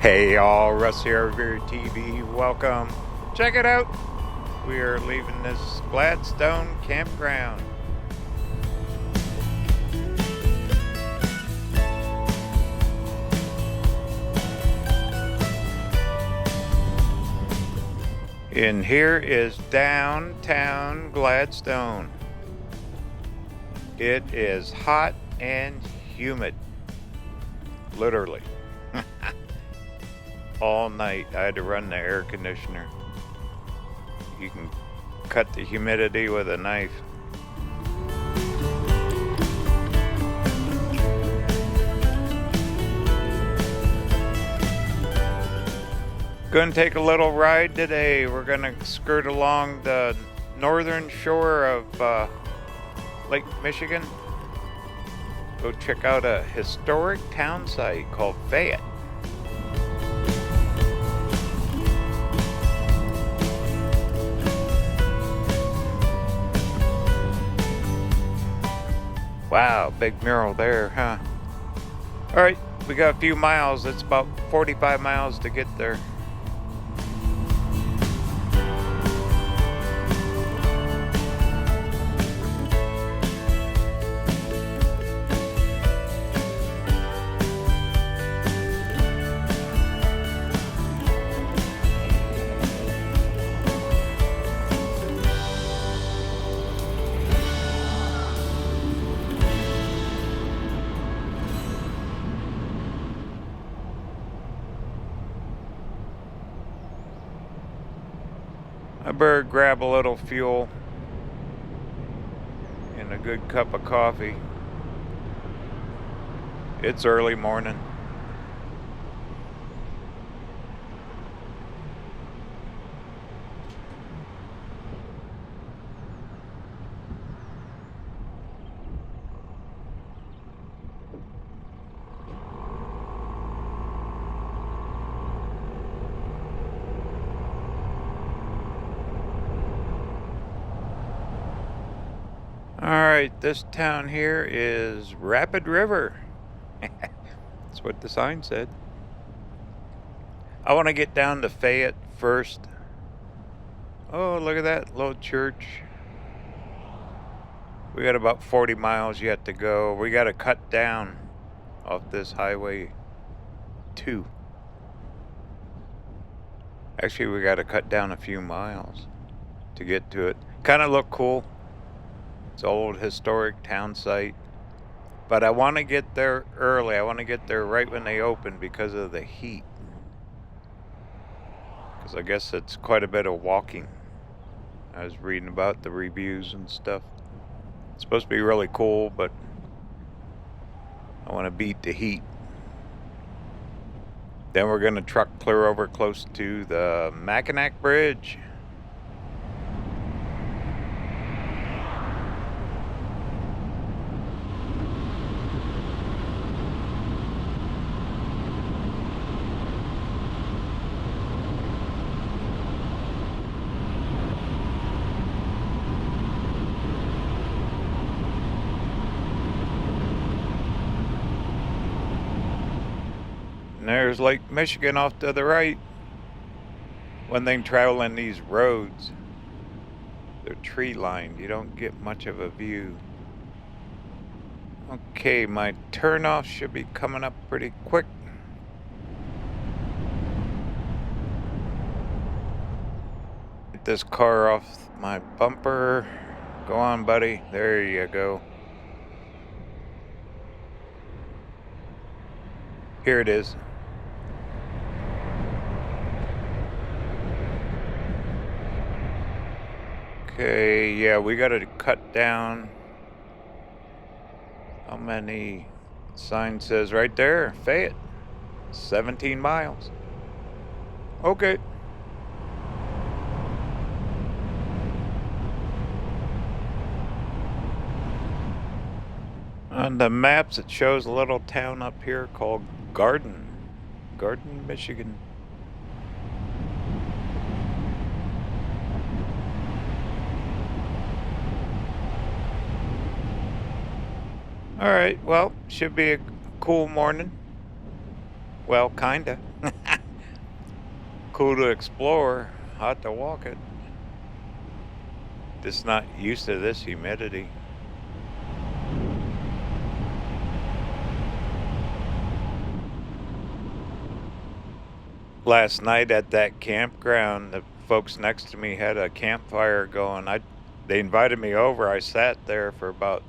Hey y'all, Russ here, RVerTV. Welcome. Check it out. We are leaving this Gladstone campground. And here is downtown Gladstone. It is hot and humid. Literally. All night I had to run the air conditioner. You can cut the humidity with a knife. Going to take a little ride today. We're going to skirt along the northern shore of Lake Michigan. Go check out a historic town site called Fayette. Wow, big mural there, huh? All right, we got a few miles. It's about 45 miles to get there. I better grab a little fuel and a good cup of coffee. It's early morning. Alright, this town here is Rapid River. That's what the sign said. I want to get down to Fayette first. Oh, look at that little church. We got about 40 miles yet to go. We got to cut down off this highway 2. Actually, we got to cut down a few miles to get to it. Kind of look cool. It's an old historic town site. But I want to get there early. I want to get there right when they open because of the heat. Because I guess it's quite a bit of walking. I was reading about the reviews and stuff. It's supposed to be really cool, but I want to beat the heat. Then we're going to truck clear over close to the Mackinac Bridge. And there's Lake Michigan off to the right. One thing traveling these roads, they're tree lined. You don't get much of a view. Okay, my turnoff should be coming up pretty quick. Get this car off my bumper. Go on, buddy. There you go. Here it is. Okay, yeah, we got to cut down. How many? Sign says right there, Fayette. 17 miles. Okay. On the maps, it shows a little town up here called Garden, Michigan. Alright, well, should be a cool morning. Well, kinda. Cool to explore, hot to walk it. Just not used to this humidity. Last night at that campground, the folks next to me had a campfire going. They invited me over. I sat there for about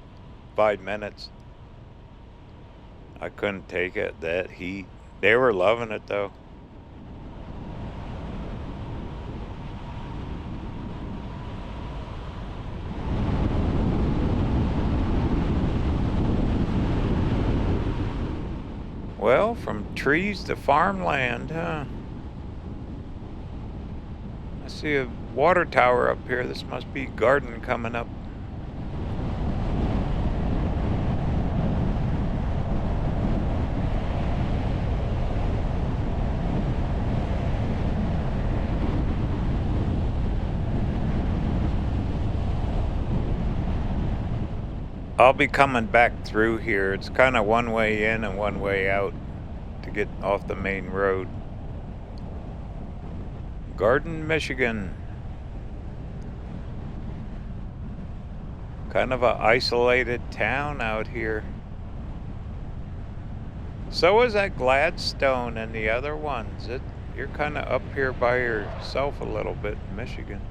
5 minutes. I couldn't take it, that heat. They were loving it though. Well, from trees to farmland, huh? I see a water tower up here. This must be garden coming up. I'll be coming back through here. It's kind of one way in and one way out to get off the main road. Garden, Michigan. Kind of a isolated town out here. So is that Gladstone and the other ones. You're kind of up here by yourself a little bit in Michigan.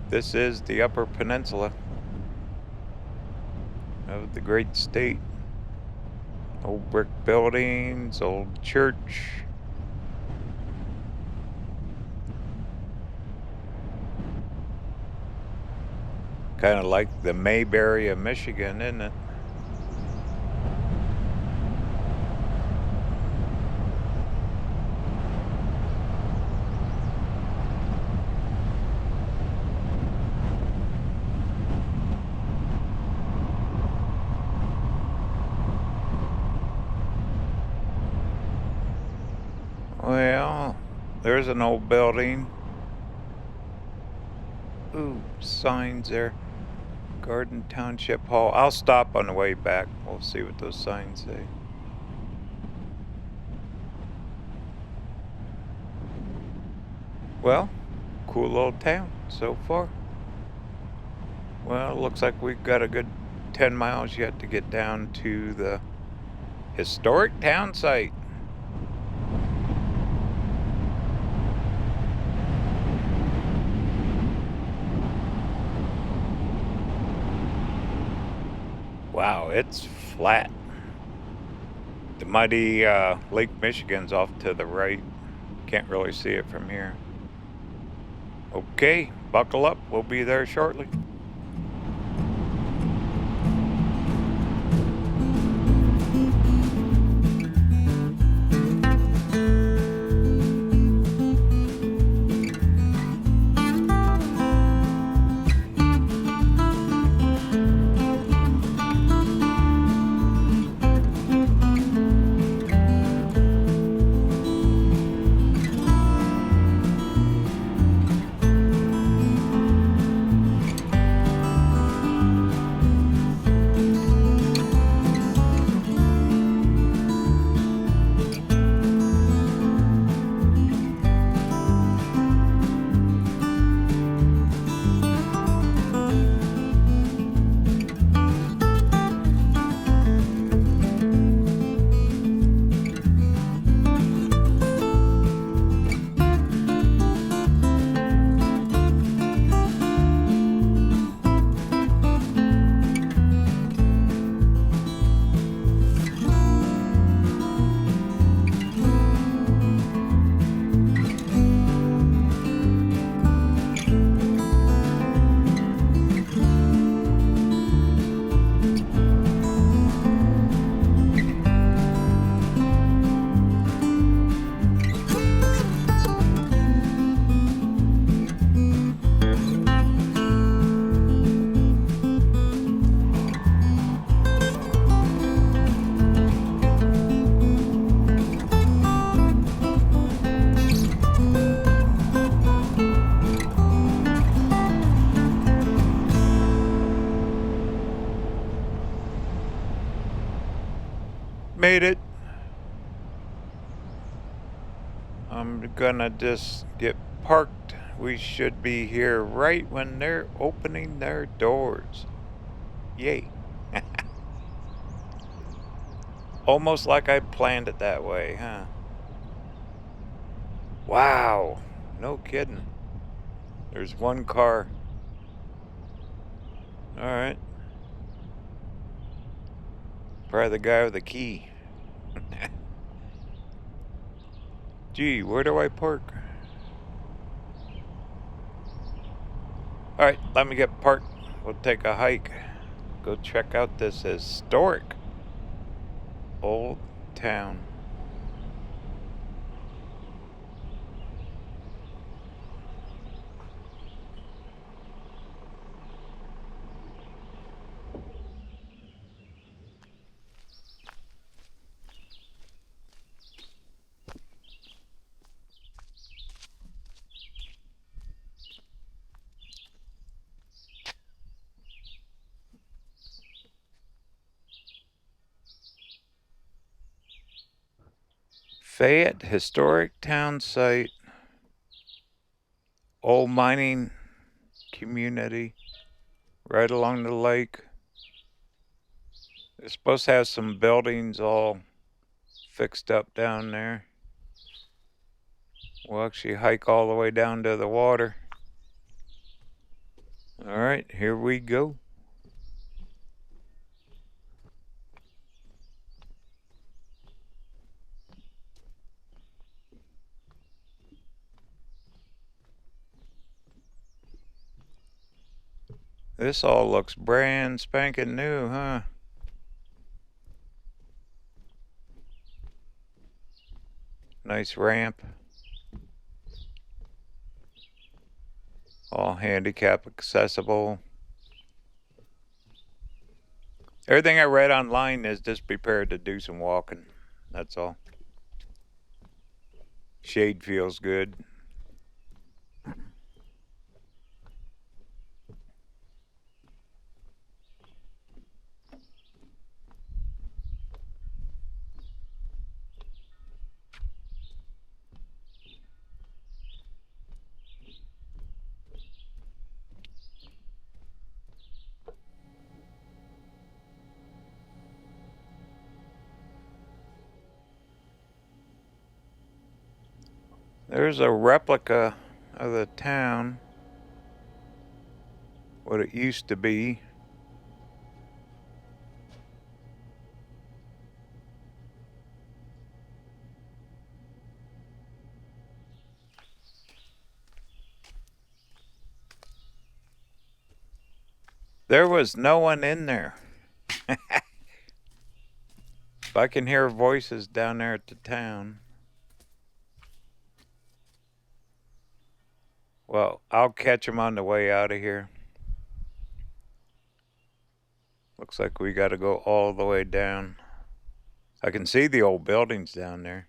This is the Upper Peninsula of the great state. Old brick buildings, old church. Kind of like the Mayberry of Michigan, isn't it? Well, there's an old building. Ooh, signs there. Garden Township Hall. I'll stop on the way back. We'll see what those signs say. Well, cool little town so far. Well, it looks like we've got a good 10 miles yet to get down to the historic townsite. Wow, it's flat. The mighty Lake Michigan's off to the right. Can't really see it from here. Okay, buckle up. We'll be there shortly. Made it. I'm gonna just get parked. We should be here right when they're opening their doors. Yay. Almost like I planned it that way, huh? Wow. No kidding. There's one car. Alright. Probably the guy with the key. Gee, where do I park? Alright, let me get parked. We'll take a hike. Go check out this historic old town. Fayette Historic Townsite. Old mining community right along the lake. They're supposed to have some buildings all fixed up down there. We'll actually hike all the way down to the water. Alright, here we go. This all looks brand spanking new, huh? Nice ramp. All handicap accessible. Everything I read online is just prepared to do some walking. That's all. Shade feels good. There's a replica of the town, what it used to be. There was no one in there. If I can hear voices down there at the town. Well, I'll catch them on the way out of here. Looks like we got to go all the way down. I can see the old buildings down there.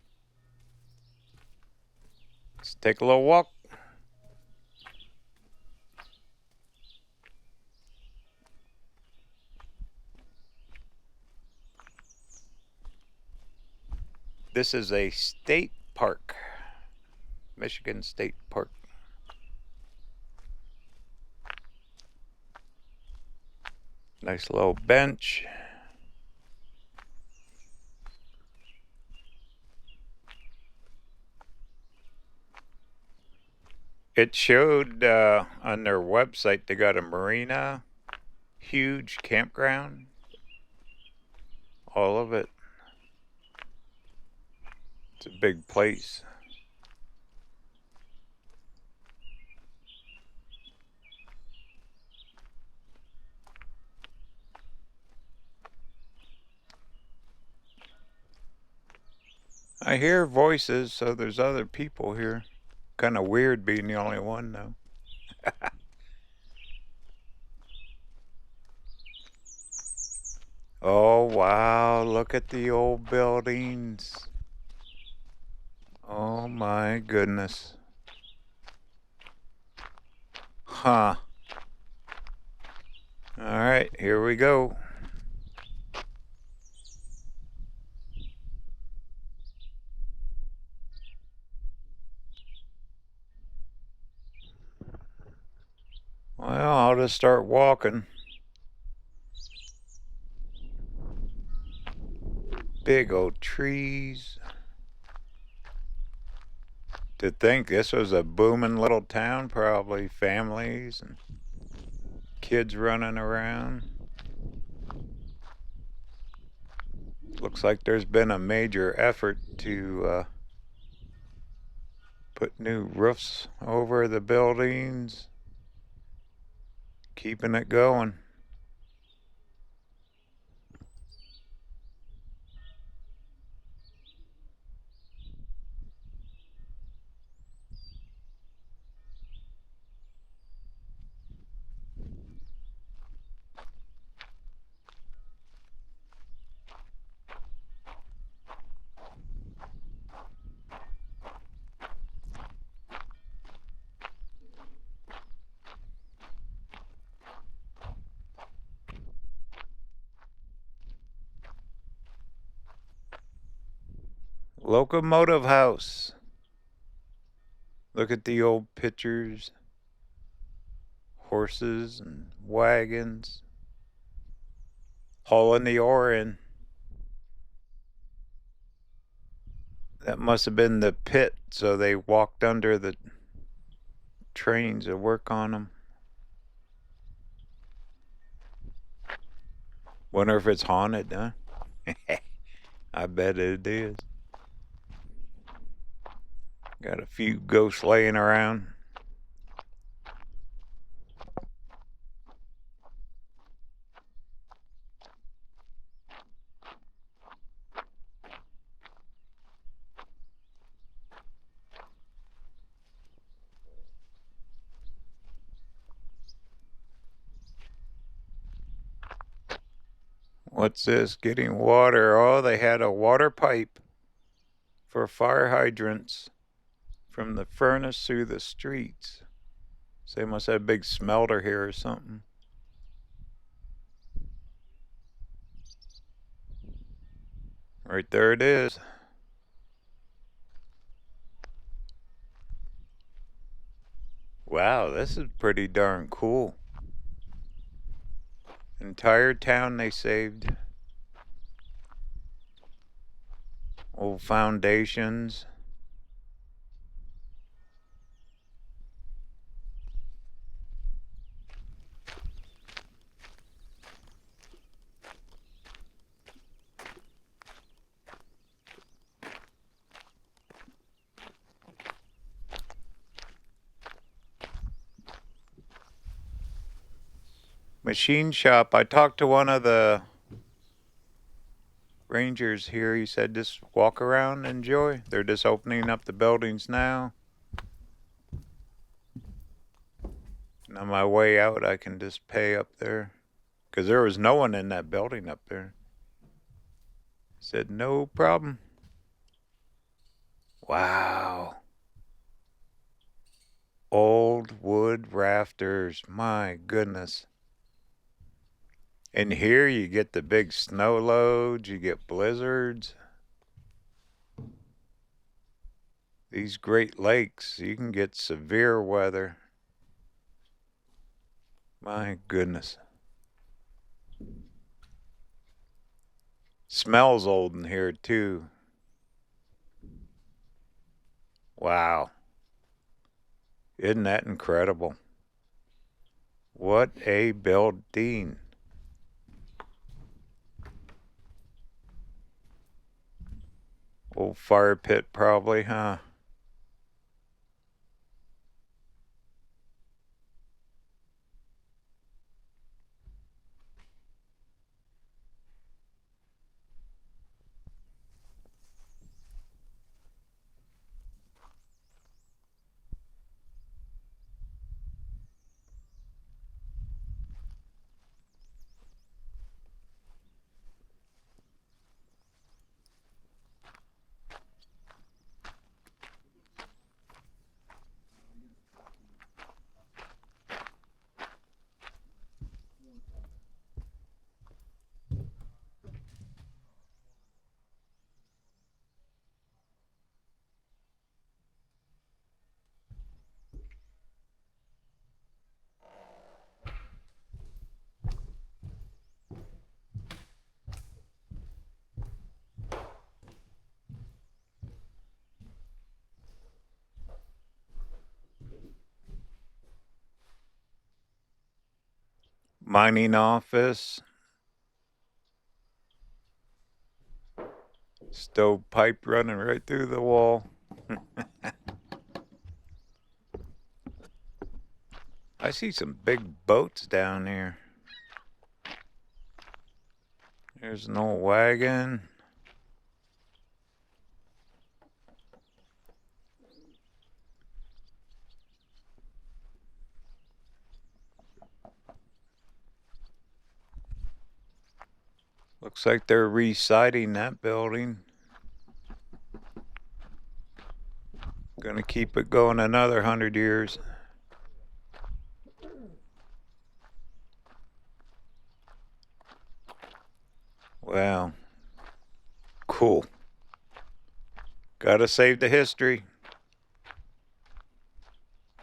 Let's take a little walk. This is a state park. Michigan State Park. Nice little bench. It showed on their website they got a marina, huge campground, all of it. It's a big place. I hear voices, so there's other people here. Kind of weird being the only one, though. Oh, wow, look at the old buildings. Oh, my goodness. Huh. All right, here we go. Now to start walking. Big old trees. To think this was a booming little town, probably families and kids running around. Looks like there's been a major effort to put new roofs over the buildings, keeping it going. Locomotive house. Look at the old pictures. Horses and wagons. Hauling the ore in. That must have been the pit, so they walked under the trains to work on them. Wonder if it's haunted, huh? I bet it is. Got a few ghosts laying around. What's this? Getting water. Oh, they had a water pipe for fire hydrants from the furnace through the streets. So they must have a big smelter here or something. Right there it is. Wow, this is pretty darn cool. Entire town they saved. Old foundations. Machine shop. I talked to one of the rangers here. He said just walk around, enjoy. They're just opening up the buildings now. And on my way out, I can just pay up there. Because there was no one in that building up there. He said, no problem. Wow. Old wood rafters. My goodness. And here you get the big snow loads. You get blizzards. These Great Lakes, you can get severe weather. My goodness. Smells old in here too. Wow. Isn't that incredible? What a building. Old fire pit probably, huh? Mining office. Stovepipe running right through the wall. I see some big boats down here. There's an old wagon. Looks like they're re-siding that building. Gonna keep it going another 100 years. Wow. Cool. Gotta save the history.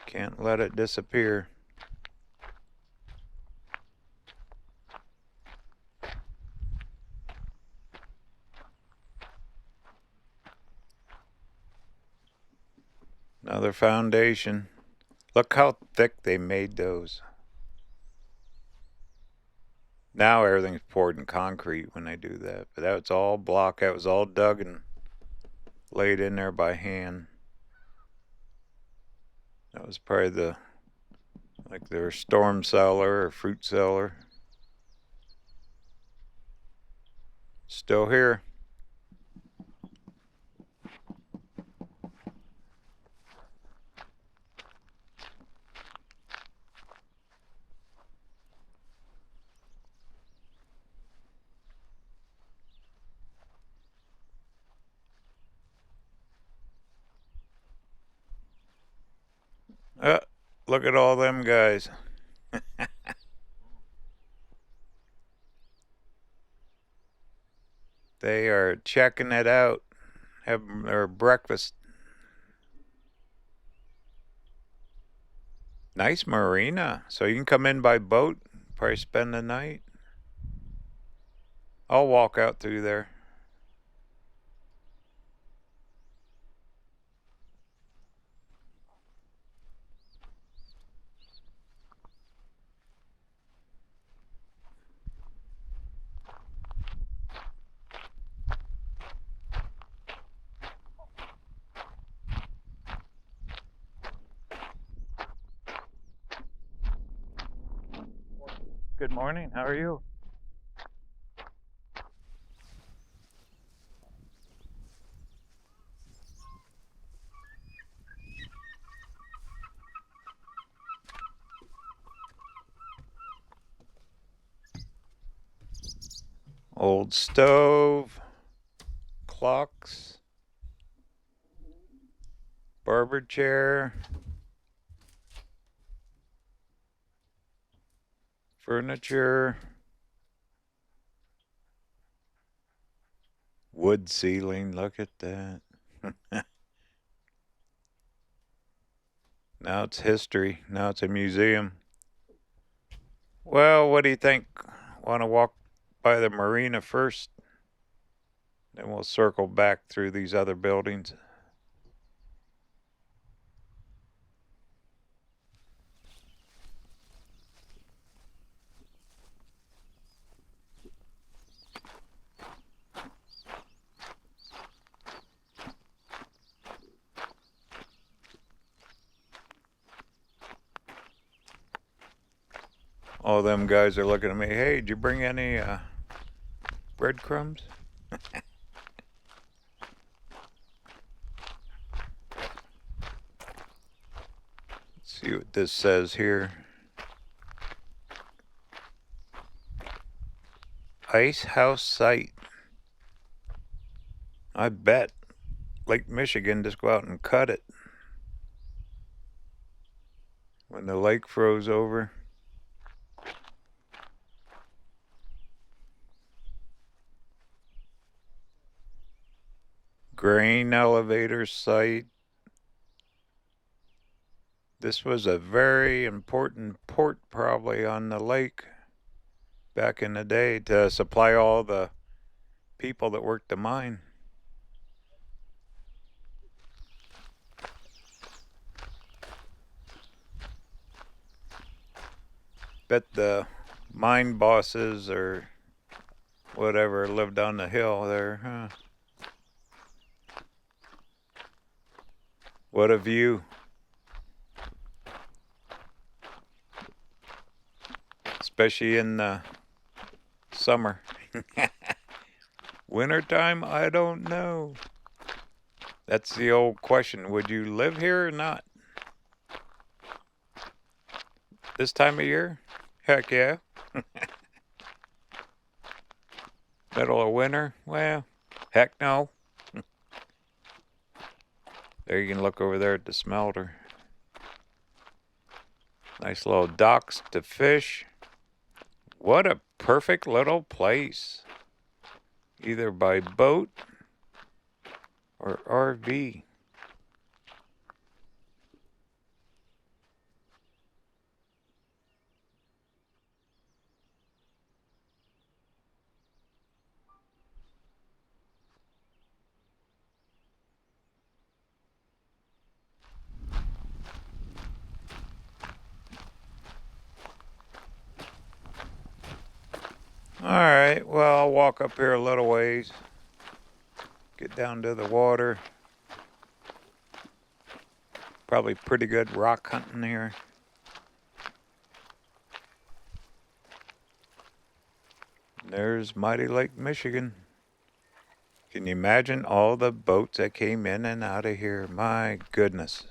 Can't let it disappear. Another foundation. Look how thick they made those. Now everything's poured in concrete when they do that. But that was all block. That was all dug and laid in there by hand. That was probably like their storm cellar or fruit cellar. Still here. Look at all them guys. They are checking it out, having their breakfast. Nice marina. So you can come in by boat, probably spend the night. I'll walk out through there. Good morning. How are you? Old stove, clocks, barber chair, furniture, wood ceiling. Look at that. Now it's history. Now it's a museum. Well, what do you think? Want to walk by the marina first? Then we'll circle back through these other buildings. All them guys are looking at me. Hey, did you bring any breadcrumbs? Let's see what this says here. Ice house site. I bet Lake Michigan just go out and cut it when the lake froze over. Grain elevator site. This was a very important port probably on the lake back in the day to supply all the people that worked the mine. Bet the mine bosses or whatever lived on the hill there, huh? What a view. Especially in the summer. Wintertime, I don't know. That's the old question. Would you live here or not? This time of year? Heck yeah. Middle of winter? Well, heck no. There you can look over there at the smelter. Nice little docks to fish. What a perfect little place. Either by boat or RV. Alright, well, I'll walk up here a little ways. Get down to the water. Probably pretty good rock hunting here. There's mighty Lake Michigan. Can you imagine all the boats that came in and out of here? My goodness.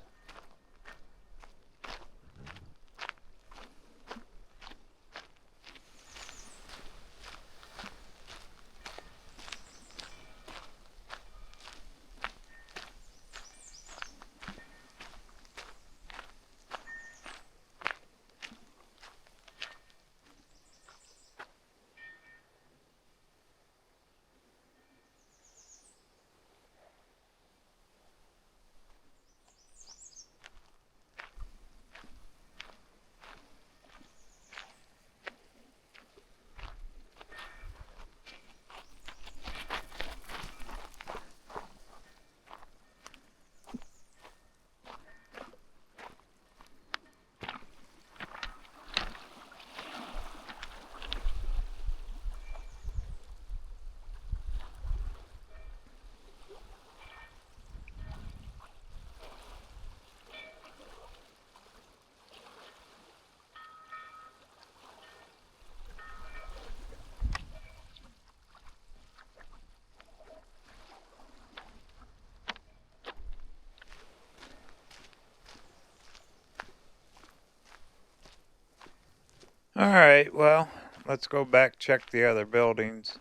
Alright, well, let's go back, check the other buildings.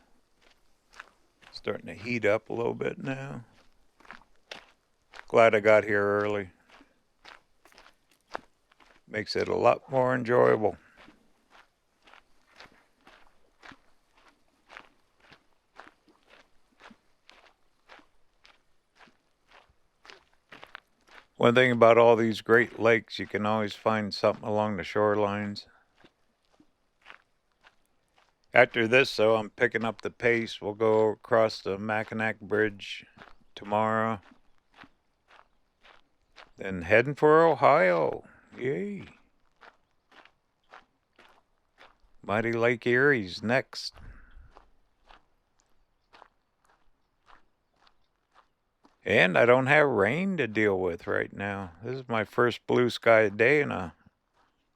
Starting to heat up a little bit now. Glad I got here early. Makes it a lot more enjoyable. One thing about all these Great Lakes, you can always find something along the shorelines. After this, though, I'm picking up the pace. We'll go across the Mackinac Bridge tomorrow. Then heading for Ohio. Yay. Mighty Lake Erie's next. And I don't have rain to deal with right now. This is my first blue sky day in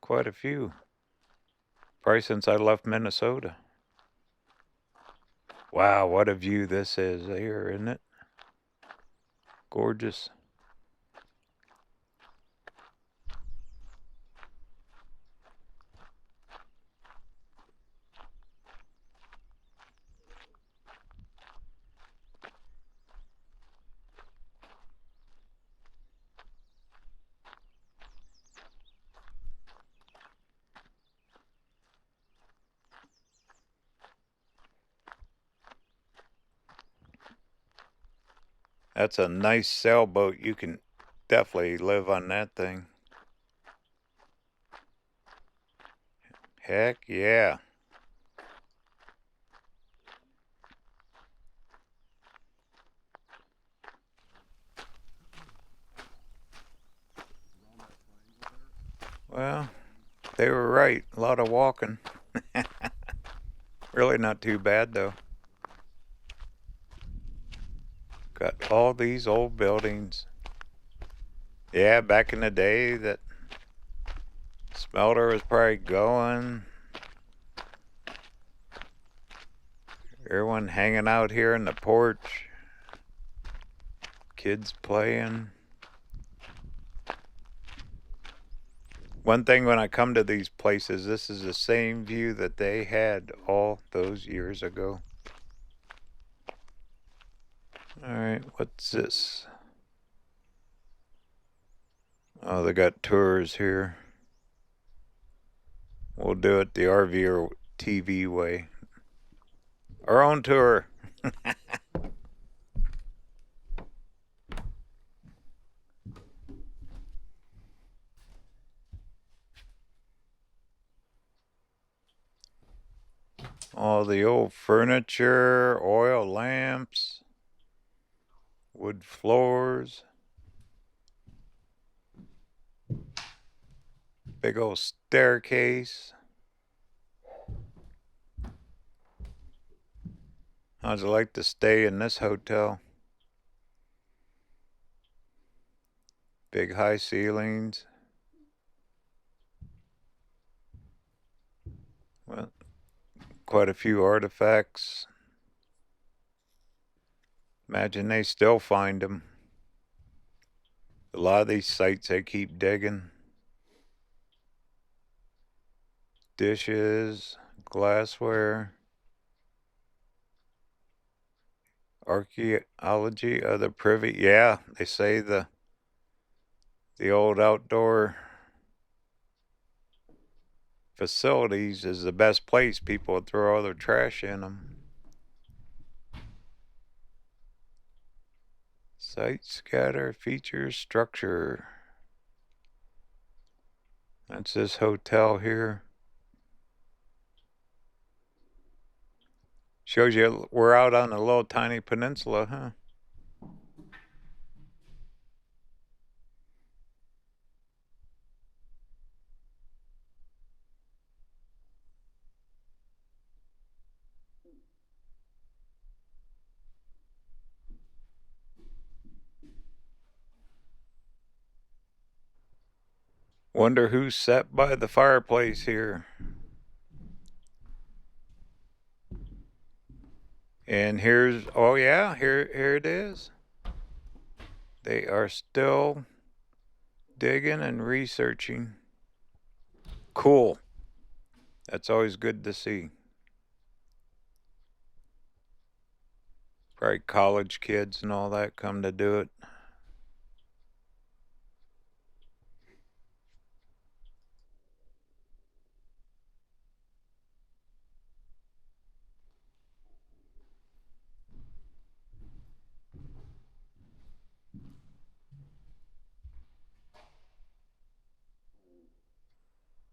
quite a few. Probably since I left Minnesota. Wow, what a view this is here, isn't it? Gorgeous. That's a nice sailboat. You can definitely live on that thing. Heck yeah. Well, they were right. A lot of walking. Really not too bad though. Got all these old buildings. Yeah, back in the day that smelter was probably going. Everyone hanging out here in the porch. Kids playing. One thing when I come to these places, this is the same view that they had all those years ago. Alright, what's this? Oh, they got tours here. We'll do it the RVerTV way. Our own tour. All the old furniture, oil lamps, wood floors. Big old staircase. How'd you like to stay in this hotel? Big high ceilings. Well, quite a few artifacts. Imagine they still find them. A lot of these sites they keep digging. Dishes, glassware, archaeology of the privy. Yeah, they say the old outdoor facilities is the best place. People would throw all their trash in them. Site scatter, features, structure. That's this hotel here. Shows you we're out on a little tiny peninsula, huh? Wonder who sat by the fireplace here. And here's, oh yeah, here it is. They are still digging and researching. Cool. That's always good to see. Probably college kids and all that come to do it.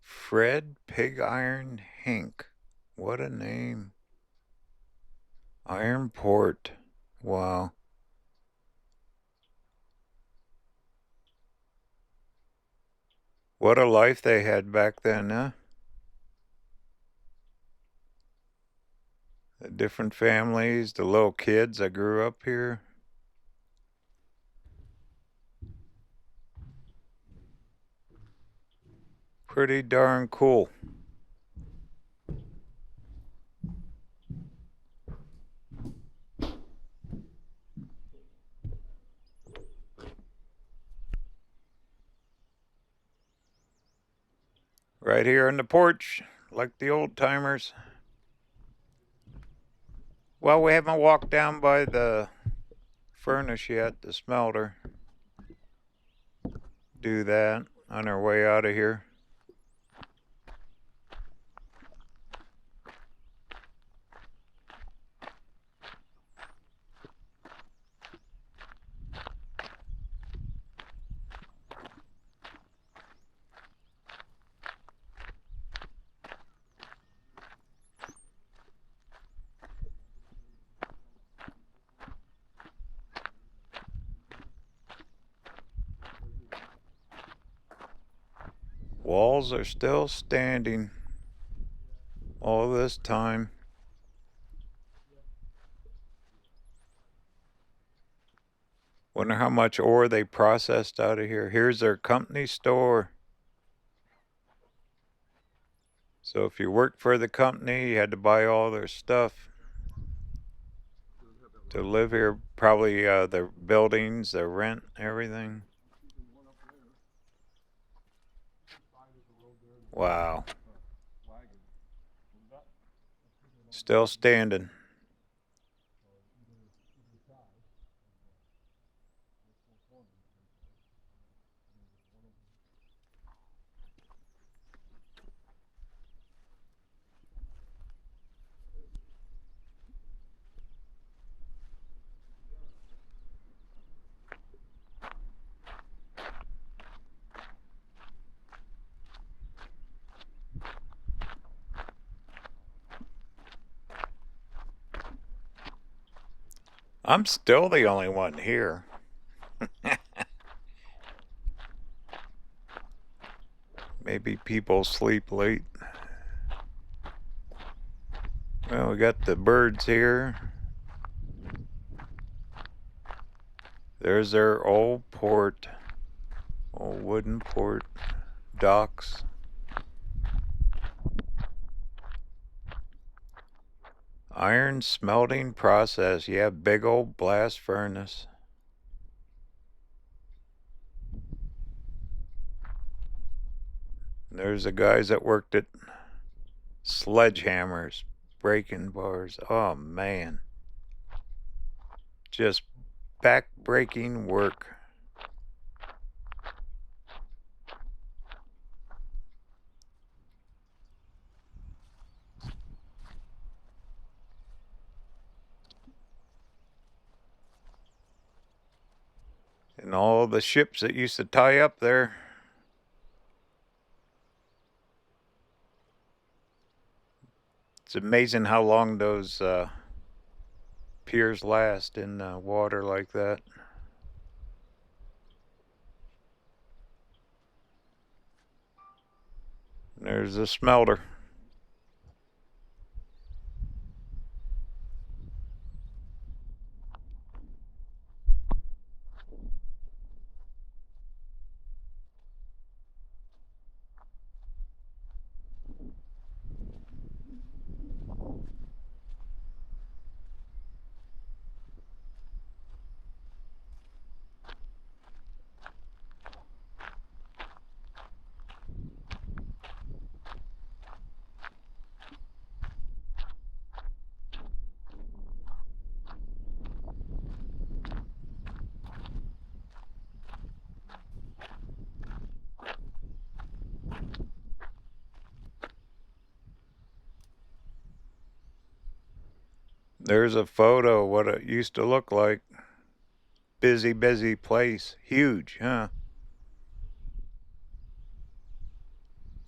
Fred Pig Iron Hank. What a name. Ironport. Wow. What a life they had back then, huh? The different families, the little kids that grew up here. Pretty darn cool. Right here on the porch, like the old timers. Well, we haven't walked down by the furnace yet, the smelter. Do that on our way out of here. Walls are still standing all this time. Wonder how much ore they processed out of here. Here's their company store. So if you worked for the company, you had to buy all their stuff to live here. Probably their buildings, their rent, everything. Wow. Still standing. I'm still the only one here. Maybe people sleep late. Well, we got the birds here. There's their old port. Old wooden port. Docks. Iron smelting process. Yeah, big old blast furnace. There's the guys that worked at sledgehammers, breaking bars. Oh, man. Just back-breaking work. And all the ships that used to tie up there. It's amazing how long those piers last in water like that. There's a smelter. There's a photo of what it used to look like. Busy, busy place. Huge, huh?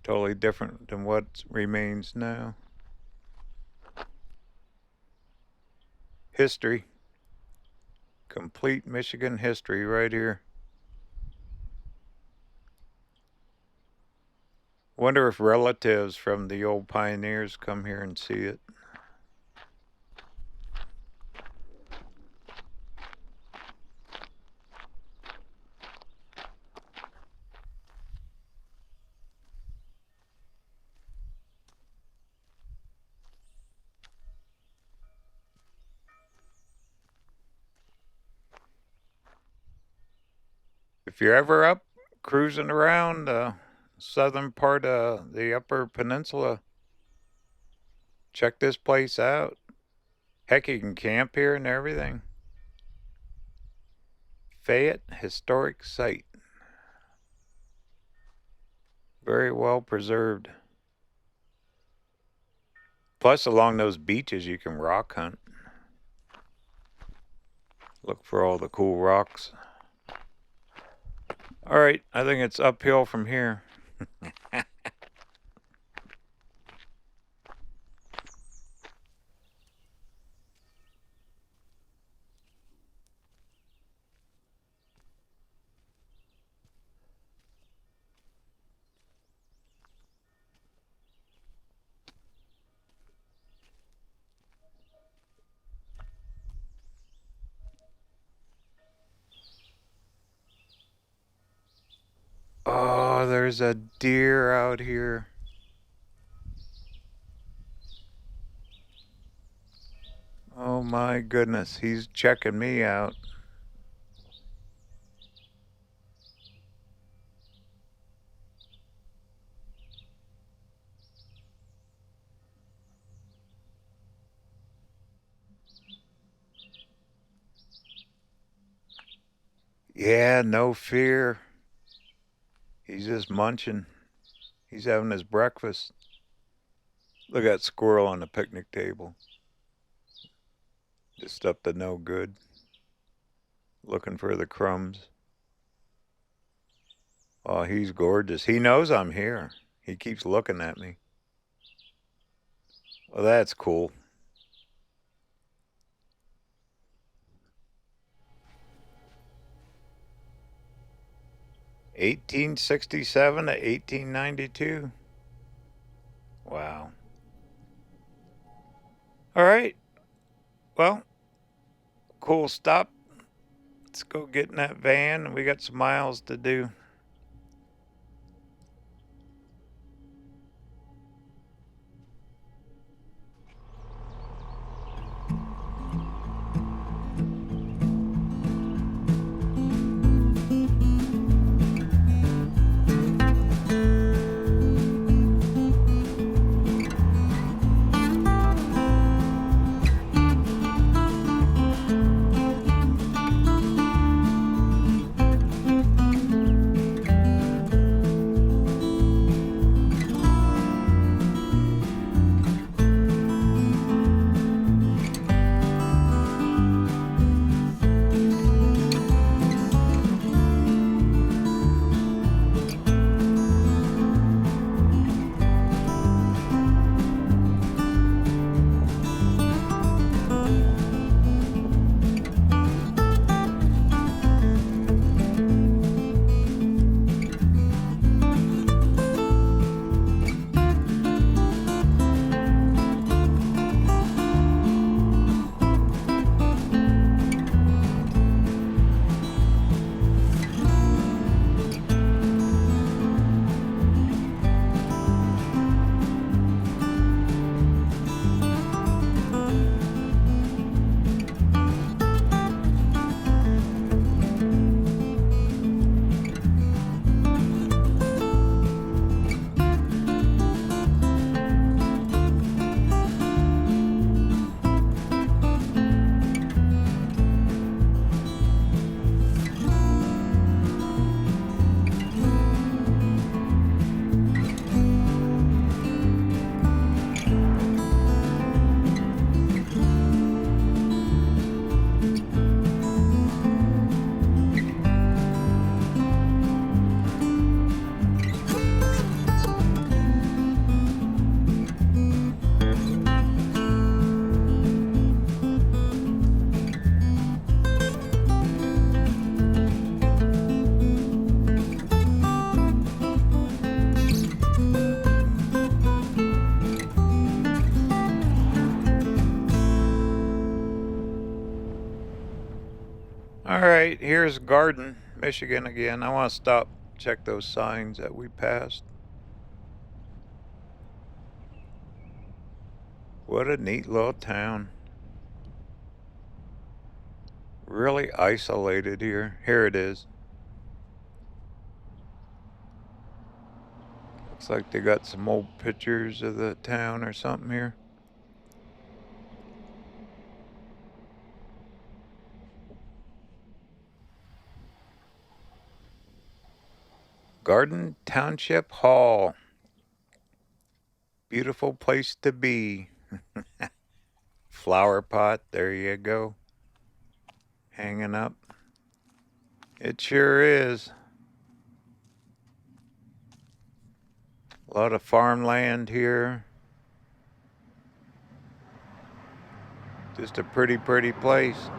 Totally different than what remains now. History. Complete Michigan history right here. Wonder if relatives from the old pioneers come here and see it. If you're ever up cruising around the southern part of the Upper Peninsula, check this place out. Heck, you can camp here and everything. Fayette Historic Site. Very well preserved. Plus, along those beaches, you can rock hunt. Look for all the cool rocks. All right, I think it's uphill from here. There's a deer out here. Oh my goodness, he's checking me out. Yeah, no fear. He's just munching. He's having his breakfast. Look at that squirrel on the picnic table. Just up to no good. Looking for the crumbs. Oh, he's gorgeous. He knows I'm here. He keeps looking at me. Well, that's cool. (1867 to 1892). Wow. All right. Well, cool stop. Let's go get in that van. We got some miles to do. All right, here's Garden, Michigan again. I want to stop, check those signs that we passed. What a neat little town. Really isolated here. Here it is. Looks like they got some old pictures of the town or something here. Garden Township Hall. Beautiful place to be. Flower pot, there you go. Hanging up. It sure is. A lot of farmland here. Just a pretty place.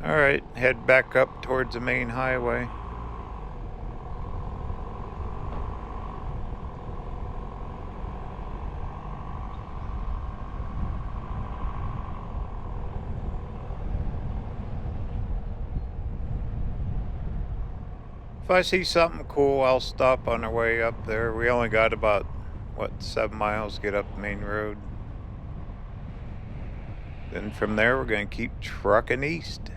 All right, head back up towards the main highway. If I see something cool, I'll stop on our way up there. We only got about, what, 7 miles to get up the main road. Then from there, we're going to keep trucking east.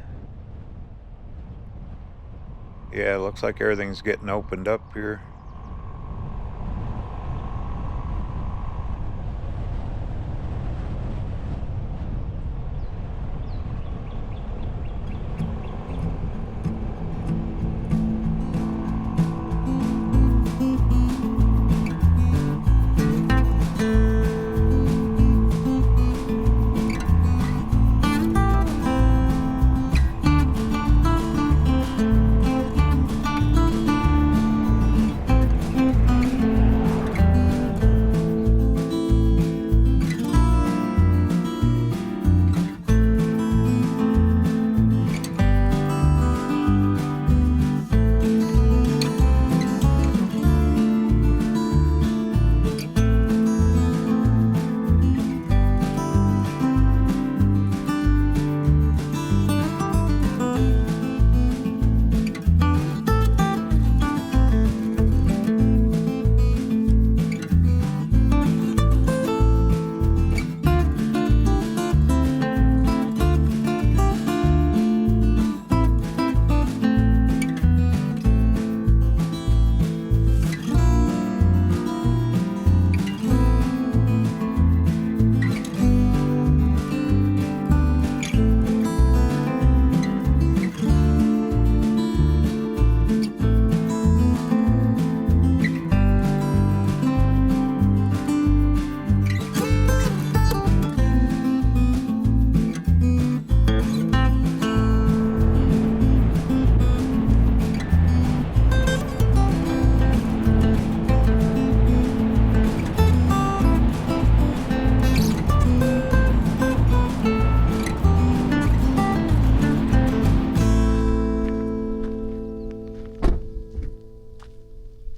Yeah, it looks like everything's getting opened up here.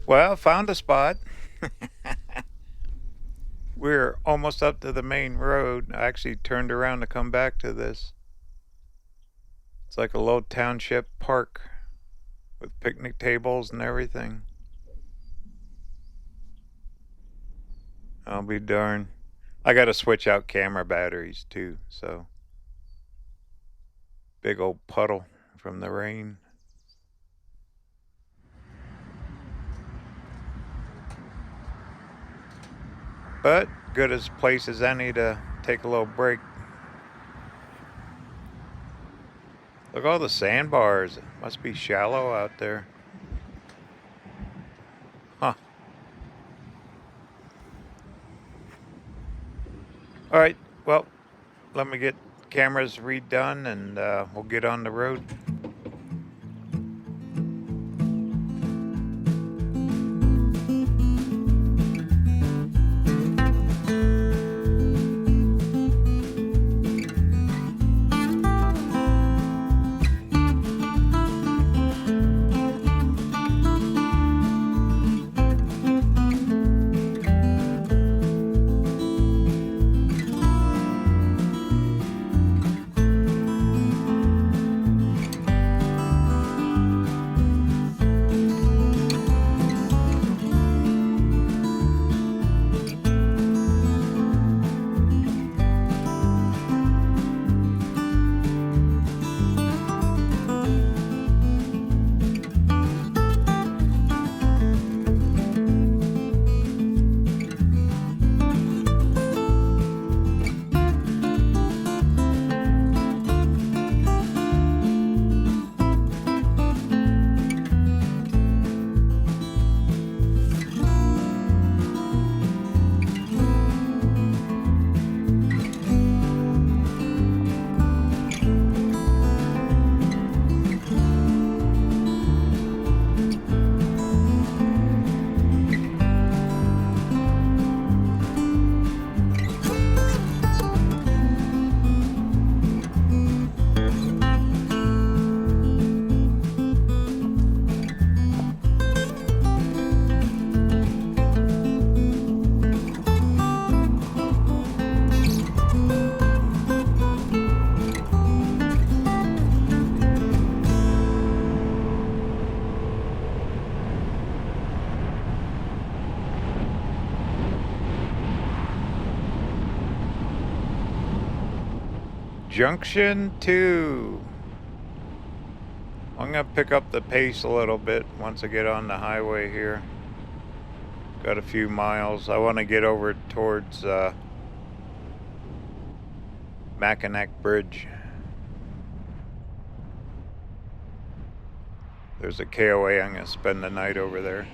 Well, found a spot. We're almost up to the main road. I actually turned around to come back to this. It's like a low township park with picnic tables and everything. I'll be darned. I gotta switch out camera batteries too, so. Big old puddle from the rain. But good as place as any to take a little break. Look at all the sandbars. It must be shallow out there. Huh. Alright, well, let me get cameras redone and we'll get on the road. Junction 2. I'm going to pick up the pace a little bit once I get on the highway here. Got a few miles. I want to get over towards Mackinac Bridge. There's a KOA. I'm going to spend the night over there.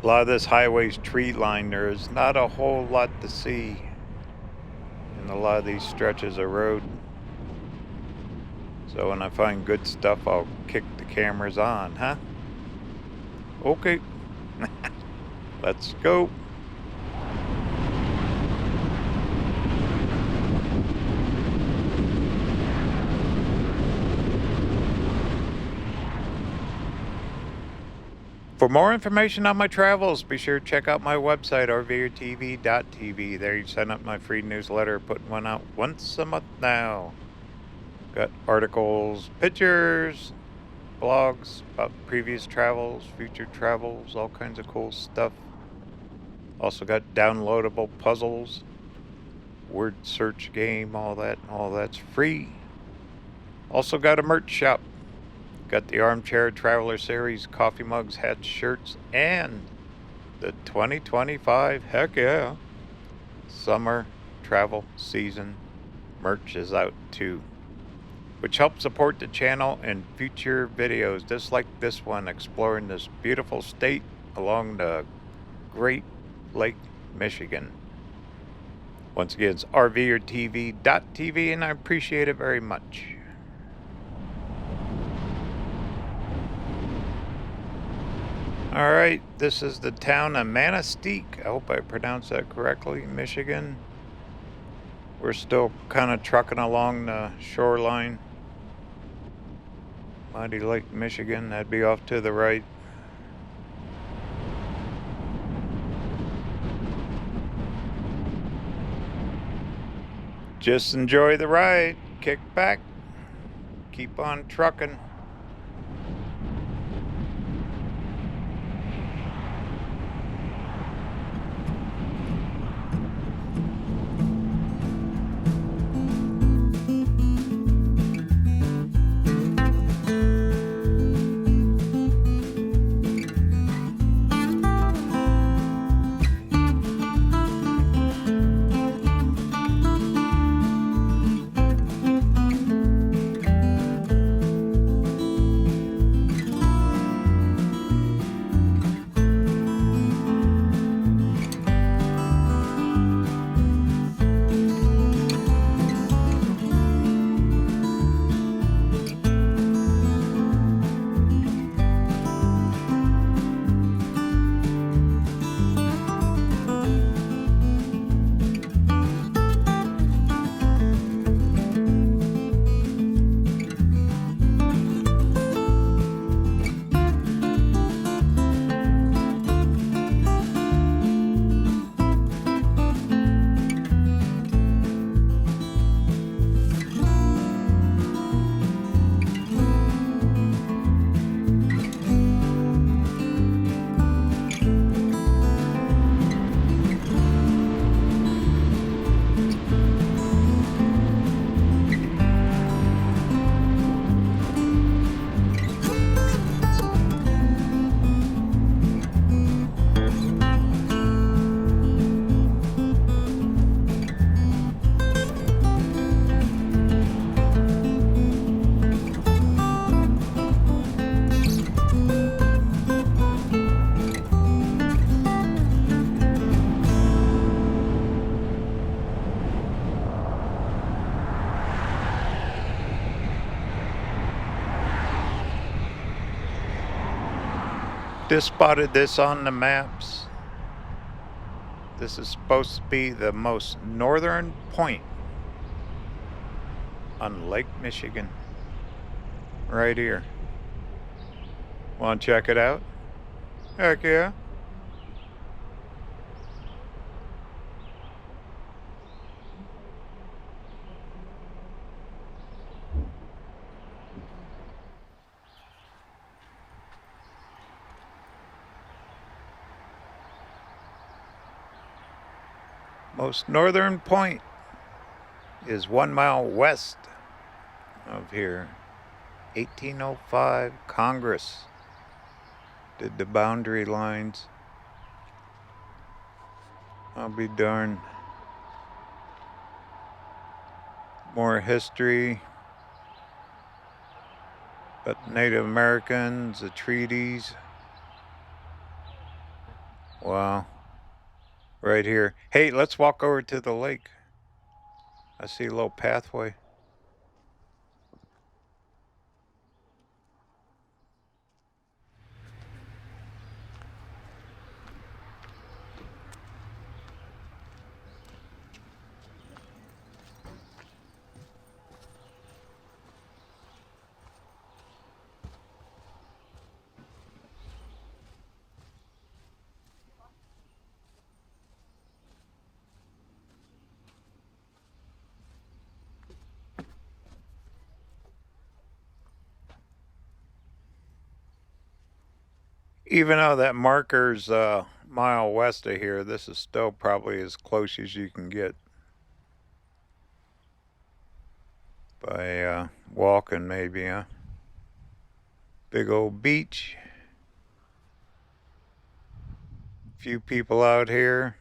A lot of this highway's tree lined. There's not a whole lot to see in a lot of these stretches of road. So when I find good stuff, I'll kick the cameras on, huh? Okay. Let's go. For more information on my travels, be sure to check out my website, RVerTV.tv. There you sign up my free newsletter, putting one out once a month now. Got articles, pictures, blogs about previous travels, future travels, all kinds of cool stuff. Also got downloadable puzzles, word search game, all that's free. Also got a merch shop. Got the Armchair Traveler Series coffee mugs, hats, shirts, and the 2025, heck yeah, summer travel season merch is out too, which helps support the channel and future videos just like this one, exploring this beautiful state along the Great Lake, Michigan. Once again, it's RVerTV.tv, and I appreciate it very much. Alright, this is the town of Mackinac. I hope I pronounced that correctly, Michigan. We're still kind of trucking along the shoreline. Mighty Lake, Michigan, that'd be off to the right. Just enjoy the ride, kick back, keep on trucking. Just spotted this on the maps. This is supposed to be the most northern point on Lake Michigan. Right here. Want to check it out? Heck yeah. Most northern point is 1 mile west of here. 1805 Congress did the boundary lines. I'll be darned. More history. But Native Americans, the treaties. Wow. Right here. Hey, let's walk over to the lake. I see a little pathway. Even though that marker's a mile west of here, this is still probably as close as you can get by walking maybe, huh? Big old beach. Few people out here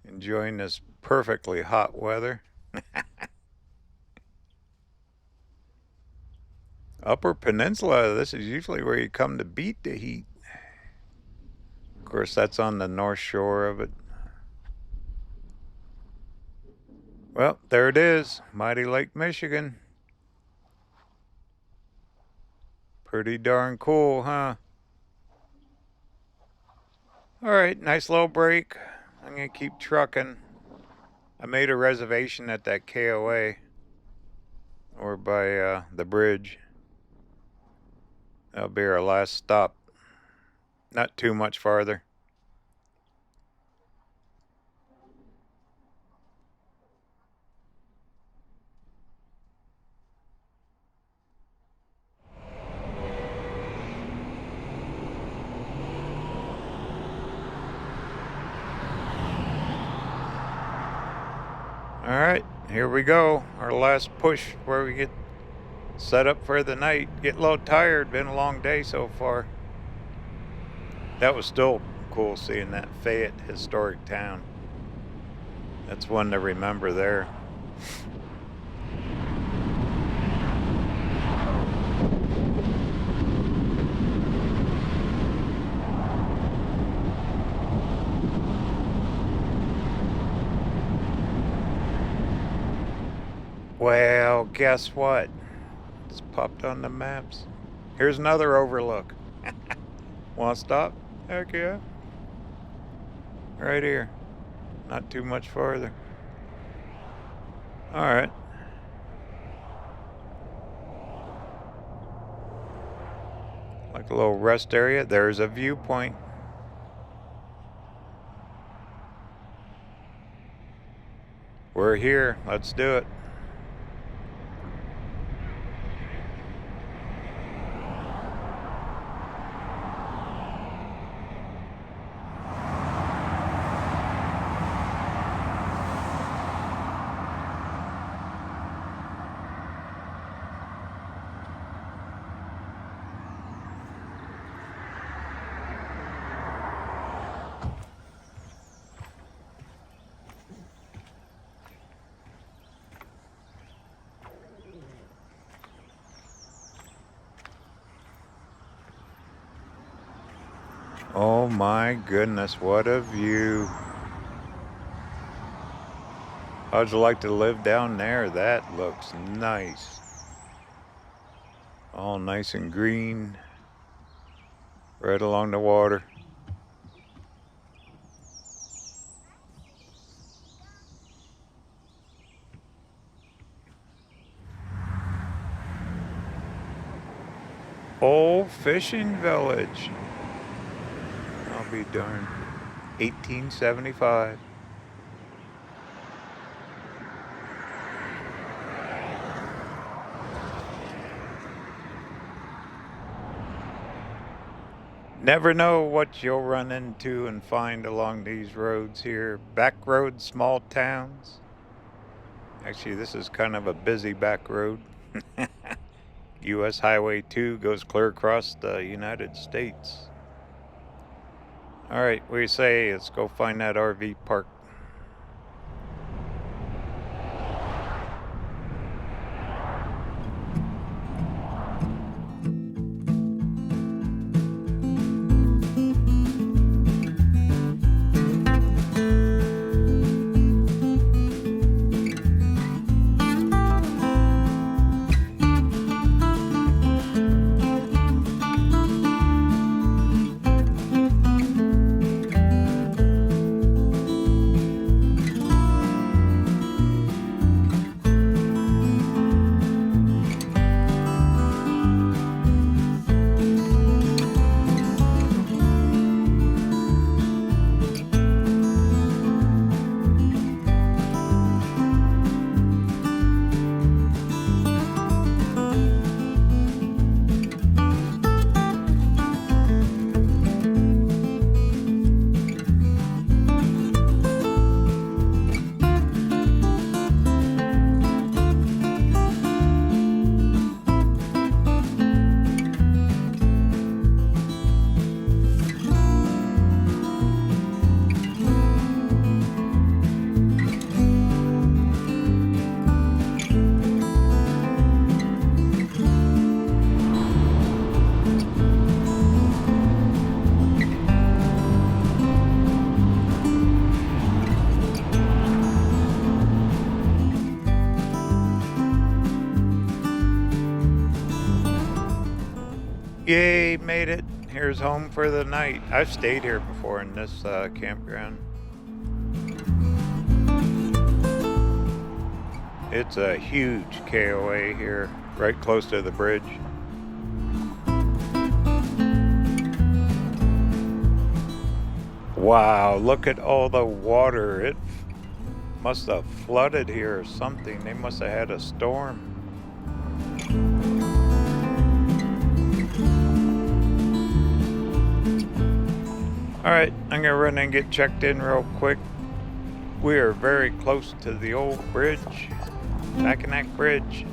enjoying this perfectly hot weather. Upper Peninsula, this is usually where you come to beat the heat. Of course, that's on the north shore of it. Well, there it is, Mighty Lake, Michigan. Pretty darn cool, huh? All right, nice little break. I'm gonna keep trucking. I made a reservation at that KOA or by the bridge. That'll be our last stop. Not too much farther. All right, here we go. Our last push where we get set up for the night. Get a little tired. Been a long day so far. That was still cool seeing that Fayette Historic Town. That's one to remember there. Well, guess what? It's popped on the maps. Here's another overlook. Want to stop? Heck yeah. Right here. Not too much farther. All right. Like a little rest area. There's a viewpoint. We're here. Let's do it. Oh my goodness, what a view. How'd you like to live down there? That looks nice. All nice and green. Right along the water. Old fishing village. I'll be darned. 1875. Never know what you'll run into and find along these roads here. Back roads, small towns. Actually, this is kind of a busy back road. US Highway 2 goes clear across the United States. Alright, what do you say? Let's go find that RV park. Yay, made it. Here's home for the night. I've stayed here before in this campground. It's a huge KOA here, right close to the bridge. Wow, look at all the water. It must have flooded here or something. They must have had a storm. Alright, I'm gonna run and get checked in real quick. We are very close to the old bridge, Mackinac Bridge.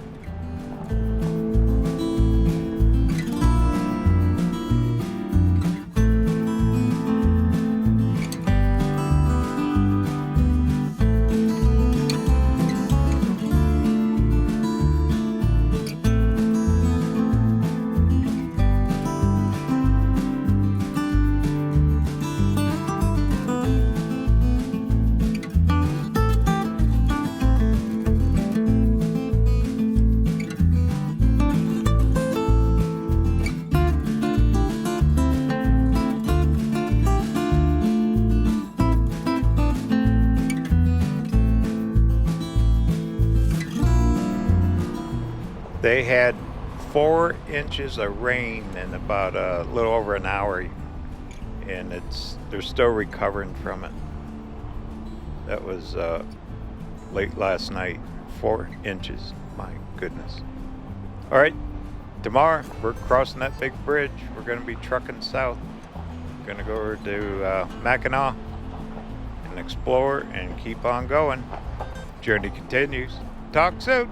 They had 4 inches of rain in about a little over an hour, and they're still recovering from it. That was late last night. 4 inches, my goodness. All right, tomorrow we're crossing that big bridge. We're going to be trucking south. We're going to go over to Mackinac and explore and keep on going. Journey continues. Talk soon.